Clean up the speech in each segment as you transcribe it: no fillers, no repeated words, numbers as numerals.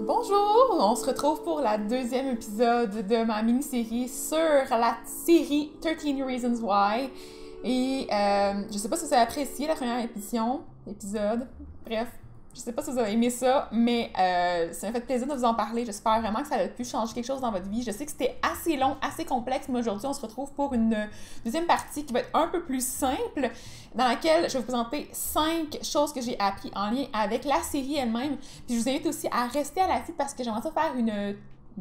Bonjour! On se retrouve pour la deuxième épisode de ma mini-série sur la série 13 Reasons Why. Et je sais pas si vous avez apprécié la première épisode. Bref, je sais pas si vous avez aimé ça, mais ça m'a fait plaisir de vous en parler. J'espère vraiment que ça a pu changer quelque chose dans votre vie. Je sais que c'était assez long, assez complexe, mais aujourd'hui, on se retrouve pour une deuxième partie qui va être un peu plus simple, dans laquelle je vais vous présenter 5 choses que j'ai appris en lien avec la série elle-même. Puis je vous invite aussi à rester à l'affût parce que j'aimerais ça faire une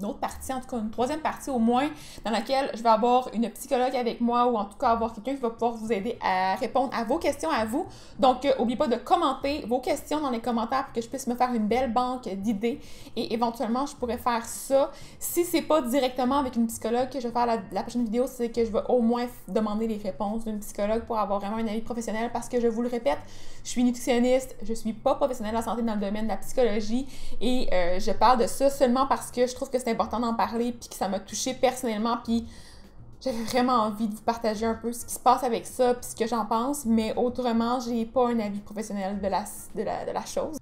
autre partie, en tout cas une troisième partie au moins, dans laquelle je vais avoir une psychologue avec moi ou en tout cas avoir quelqu'un qui va pouvoir vous aider à répondre à vos questions à vous. Donc, n'oubliez pas de commenter vos questions dans les commentaires pour que je puisse me faire une belle banque d'idées et éventuellement, je pourrais faire ça. Si c'est pas directement avec une psychologue que je vais faire la prochaine vidéo, c'est que je vais au moins demander les réponses d'une psychologue pour avoir vraiment un avis professionnel parce que je vous le répète, je suis nutritionniste, je suis pas professionnelle de la santé dans le domaine de la psychologie et je parle de ça seulement parce que je trouve que c'est important d'en parler puis que ça m'a touchée personnellement puis j'avais vraiment envie de vous partager un peu ce qui se passe avec ça puis ce que j'en pense, mais autrement, j'ai pas un avis professionnel de la chose.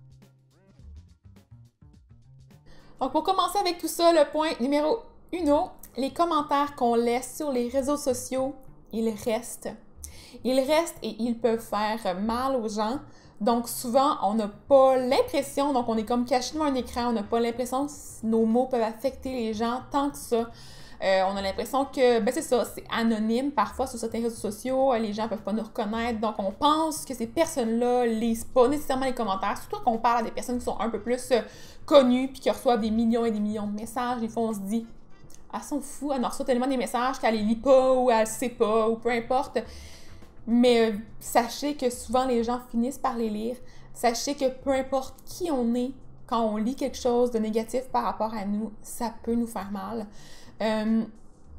Donc pour commencer avec tout ça, le point numéro 1, les commentaires qu'on laisse sur les réseaux sociaux, ils restent. Ils restent et ils peuvent faire mal aux gens. Donc souvent, on n'a pas l'impression, donc on est comme caché devant un écran, on n'a pas l'impression que nos mots peuvent affecter les gens tant que ça. On a l'impression que, ben c'est ça, c'est anonyme parfois sur certains réseaux sociaux, les gens peuvent pas nous reconnaître, donc on pense que ces personnes-là lisent pas nécessairement les commentaires, surtout quand on parle à des personnes qui sont un peu plus connues puis qui reçoivent des millions et des millions de messages, des fois on se dit « elle s'en fout, elle en reçoit tellement des messages qu'elle les lit pas ou elle sait pas ou peu importe ». Mais sachez que souvent les gens finissent par les lire. Sachez que peu importe qui on est, quand on lit quelque chose de négatif par rapport à nous, ça peut nous faire mal.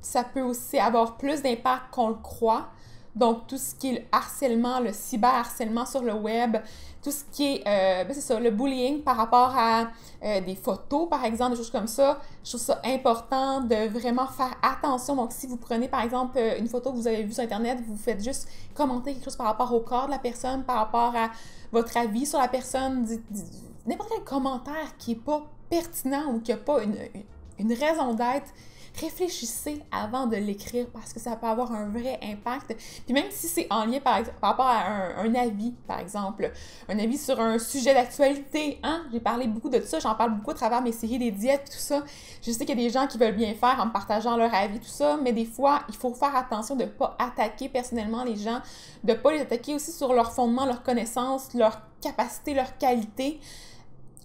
Ça peut aussi avoir plus d'impact qu'on le croit. Donc, tout ce qui est le harcèlement, le cyberharcèlement sur le web, tout ce qui est, c'est ça, le bullying par rapport à des photos, par exemple, des choses comme ça, je trouve ça important de vraiment faire attention. Donc, si vous prenez, par exemple, une photo que vous avez vue sur Internet, vous faites juste commenter quelque chose par rapport au corps de la personne, par rapport à votre avis sur la personne, n'importe quel commentaire qui n'est pas pertinent ou qui n'a pas une raison d'être, réfléchissez avant de l'écrire parce que ça peut avoir un vrai impact. Puis même si c'est en lien par rapport à un avis, par exemple, un avis sur un sujet d'actualité, hein? J'ai parlé beaucoup de ça, j'en parle beaucoup à travers mes séries des diètes et tout ça. Je sais qu'il y a des gens qui veulent bien faire en me partageant leur avis, tout ça, mais des fois, il faut faire attention de ne pas attaquer personnellement les gens, de ne pas les attaquer aussi sur leur fondement, leur connaissance, leur capacité, leur qualité.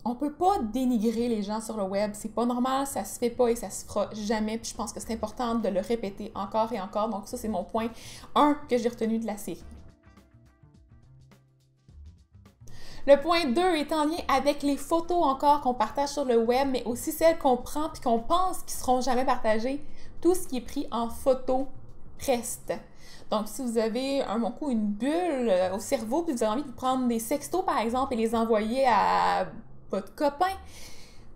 On peut pas dénigrer les gens sur le web, c'est pas normal, ça se fait pas et ça se fera jamais, puis je pense que c'est important de le répéter encore et encore, donc ça c'est mon point 1 que j'ai retenu de la série. Le point 2 est en lien avec les photos encore qu'on partage sur le web, mais aussi celles qu'on prend puis qu'on pense qu'ils seront jamais partagées. Tout ce qui est pris en photo reste. Donc, si vous avez une bulle au cerveau puis vous avez envie de prendre des sextos par exemple et les envoyer à votre copain,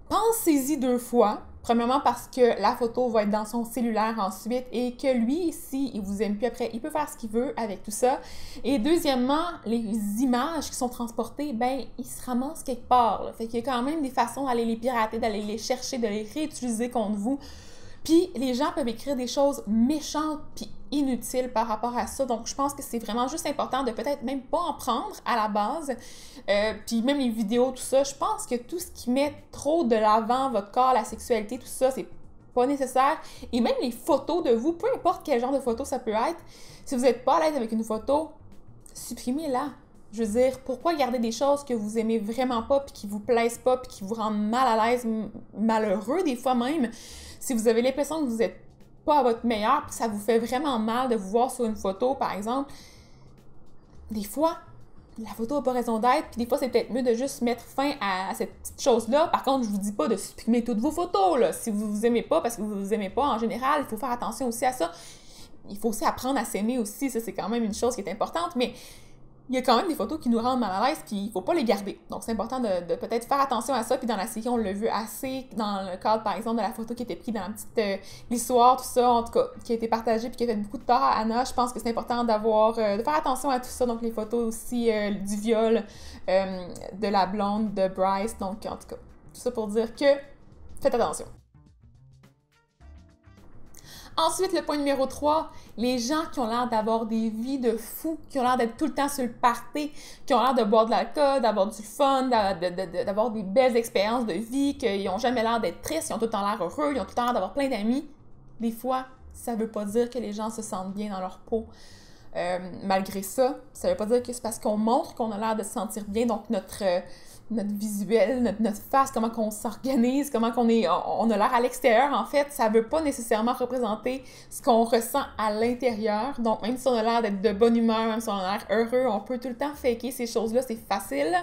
pensez-y 2 fois. Premièrement parce que la photo va être dans son cellulaire ensuite et que lui, si il vous aime plus après, il peut faire ce qu'il veut avec tout ça. Et deuxièmement, les images qui sont transportées, ben, ils se ramassent quelque part. Là. Fait qu'il y a quand même des façons d'aller les pirater, d'aller les chercher, de les réutiliser contre vous. Puis les gens peuvent écrire des choses méchantes puis inutiles par rapport à ça. Donc, je pense que c'est vraiment juste important de peut-être même pas en prendre à la base. Puis même les vidéos, tout ça, je pense que tout ce qui met trop de l'avant votre corps, la sexualité, tout ça, c'est pas nécessaire. Et même les photos de vous, peu importe quel genre de photo ça peut être, si vous n'êtes pas à l'aise avec une photo, supprimez-la. Je veux dire, pourquoi garder des choses que vous aimez vraiment pas, puis qui vous plaisent pas, puis qui vous rendent mal à l'aise, malheureux des fois même, si vous avez l'impression que vous n'êtes pas à votre meilleur, puis ça vous fait vraiment mal de vous voir sur une photo, par exemple, des fois, la photo n'a pas raison d'être, puis des fois, c'est peut-être mieux de juste mettre fin à cette petite chose-là. Par contre, je vous dis pas de supprimer toutes vos photos, là. Si vous vous aimez pas, parce que vous vous aimez pas en général, il faut faire attention aussi à ça. Il faut aussi apprendre à s'aimer aussi, ça, c'est quand même une chose qui est importante, mais il y a quand même des photos qui nous rendent mal à l'aise puis il faut pas les garder. Donc, c'est important de peut-être faire attention à ça. Puis dans la série, on l'a vu assez dans le cadre, par exemple, de la photo qui était prise dans la petite l'histoire, tout ça, en tout cas, qui a été partagée puis qui a fait beaucoup de tort à Anna. Je pense que c'est important de faire attention à tout ça. Donc, les photos aussi du viol de la blonde de Bryce. Donc, en tout cas, Tout ça pour dire que faites attention. Ensuite, le point numéro 3, les gens qui ont l'air d'avoir des vies de fous, qui ont l'air d'être tout le temps sur le party, qui ont l'air de boire de l'alcool, d'avoir du fun, d'avoir des belles expériences de vie, qu'ils n'ont jamais l'air d'être tristes, ils ont tout le temps l'air heureux, ils ont tout le temps l'air d'avoir plein d'amis. Des fois, ça ne veut pas dire que les gens se sentent bien dans leur peau. Malgré ça, ça ne veut pas dire que c'est parce qu'on montre qu'on a l'air de se sentir bien, donc notre visuel, notre face, comment qu'on s'organise, comment on a l'air à l'extérieur, en fait, ça veut pas nécessairement représenter ce qu'on ressent à l'intérieur. Donc, même si on a l'air d'être de bonne humeur, même si on a l'air heureux, on peut tout le temps faker ces choses-là, c'est facile.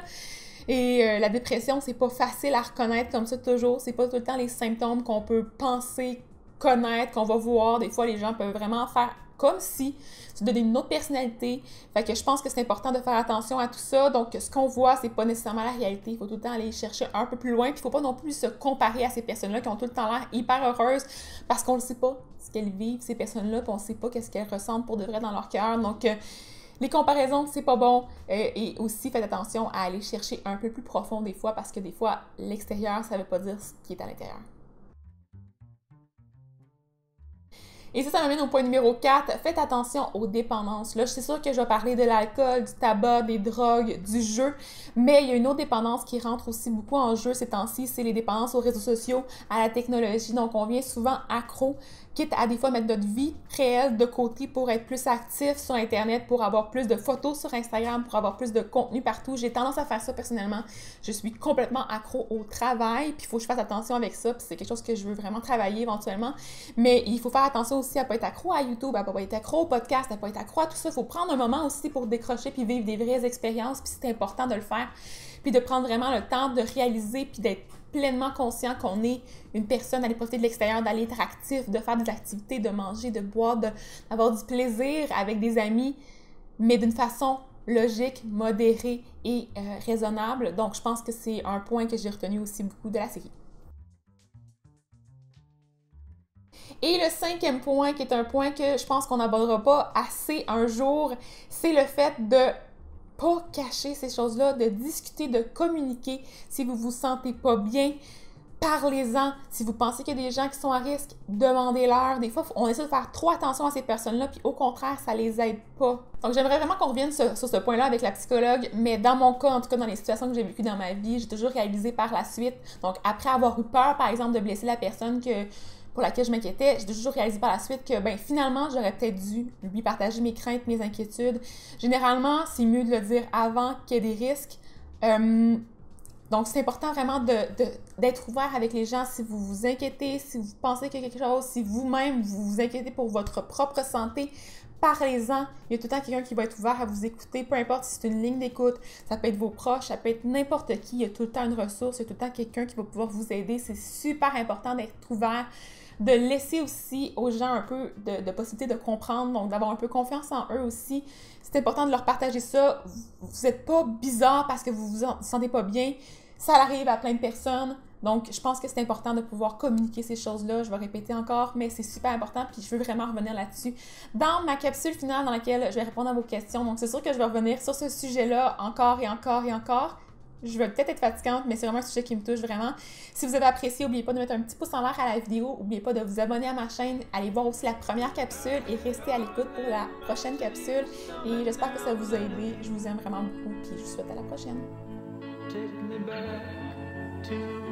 Et la dépression, c'est pas facile à reconnaître comme ça toujours. C'est pas tout le temps les symptômes qu'on peut penser, connaître, qu'on va voir. Des fois, les gens peuvent vraiment faire comme si tu donnais une autre personnalité. Fait que je pense que c'est important de faire attention à tout ça. Donc, ce qu'on voit, c'est pas nécessairement la réalité. Il faut tout le temps aller chercher un peu plus loin. Puis, il faut pas non plus se comparer à ces personnes-là qui ont tout le temps l'air hyper heureuses parce qu'on ne sait pas ce qu'elles vivent, ces personnes-là, puis on ne sait pas qu'est-ce qu'elles ressentent pour de vrai dans leur cœur. Donc, les comparaisons, c'est pas bon. Et aussi, faites attention à aller chercher un peu plus profond des fois parce que des fois, l'extérieur, ça veut pas dire ce qui est à l'intérieur. Et ça m'amène au point numéro 4. Faites attention aux dépendances. Là, je suis sûre que je vais parler de l'alcool, du tabac, des drogues, du jeu, mais il y a une autre dépendance qui rentre aussi beaucoup en jeu ces temps-ci, c'est les dépendances aux réseaux sociaux, à la technologie. Donc, on vient souvent accro, quitte à des fois mettre notre vie réelle de côté pour être plus actif sur Internet, pour avoir plus de photos sur Instagram, pour avoir plus de contenu partout. J'ai tendance à faire ça personnellement. Je suis complètement accro au travail, puis il faut que je fasse attention avec ça, puis c'est quelque chose que je veux vraiment travailler éventuellement. Mais il faut faire attention aussi à ne pas être accro à YouTube, à ne pas être accro au podcast, à ne pas être accro à tout ça. Il faut prendre un moment aussi pour décrocher puis vivre des vraies expériences, puis c'est important de le faire, puis de prendre vraiment le temps de réaliser puis d'être pleinement conscient qu'on est une personne, d'aller profiter de l'extérieur, d'aller être actif, de faire des activités, de manger, de boire, d'avoir du plaisir avec des amis, mais d'une façon logique, modérée et raisonnable. Donc, je pense que c'est un point que j'ai retenu aussi beaucoup de la série. Et le 5e point, qui est un point que je pense qu'on n'abordera pas assez un jour, c'est le fait de pas cacher ces choses-là, de discuter, de communiquer. Si vous vous sentez pas bien, parlez-en. Si vous pensez qu'il y a des gens qui sont à risque, demandez-leur. Des fois, on essaie de faire trop attention à ces personnes-là, puis au contraire, ça les aide pas. Donc, j'aimerais vraiment qu'on revienne sur ce point-là avec la psychologue, mais dans mon cas, en tout cas dans les situations que j'ai vécues dans ma vie, j'ai toujours réalisé par la suite. Donc, après avoir eu peur, par exemple, de blesser la personne pour laquelle je m'inquiétais, j'ai toujours réalisé par la suite que, ben, finalement, j'aurais peut-être dû lui partager mes craintes, mes inquiétudes. Généralement, c'est mieux de le dire avant qu'il y ait des risques. Donc, c'est important vraiment d'être ouvert avec les gens si vous vous inquiétez, si vous pensez qu'il y a quelque chose, si vous-même vous vous inquiétez pour votre propre santé. Parlez-en. Il y a tout le temps quelqu'un qui va être ouvert à vous écouter, peu importe si c'est une ligne d'écoute, ça peut être vos proches, ça peut être n'importe qui. Il y a tout le temps une ressource, il y a tout le temps quelqu'un qui va pouvoir vous aider. C'est super important d'être ouvert, de laisser aussi aux gens un peu de possibilité de comprendre, donc d'avoir un peu confiance en eux aussi. C'est important de leur partager ça. Vous n'êtes pas bizarre parce que vous vous sentez pas bien. Ça arrive à plein de personnes. Donc, je pense que c'est important de pouvoir communiquer ces choses-là. Je vais répéter encore, mais c'est super important, puis je veux vraiment revenir là-dessus. Dans ma capsule finale dans laquelle je vais répondre à vos questions, donc c'est sûr que je vais revenir sur ce sujet-là encore et encore et encore. Je vais peut-être être fatigante, mais c'est vraiment un sujet qui me touche vraiment. Si vous avez apprécié, n'oubliez pas de mettre un petit pouce en l'air à la vidéo. N'oubliez pas de vous abonner à ma chaîne. Allez voir aussi la première capsule et restez à l'écoute pour la prochaine capsule. Et j'espère que ça vous a aidé. Je vous aime vraiment beaucoup, puis je vous souhaite à la prochaine. Take me back to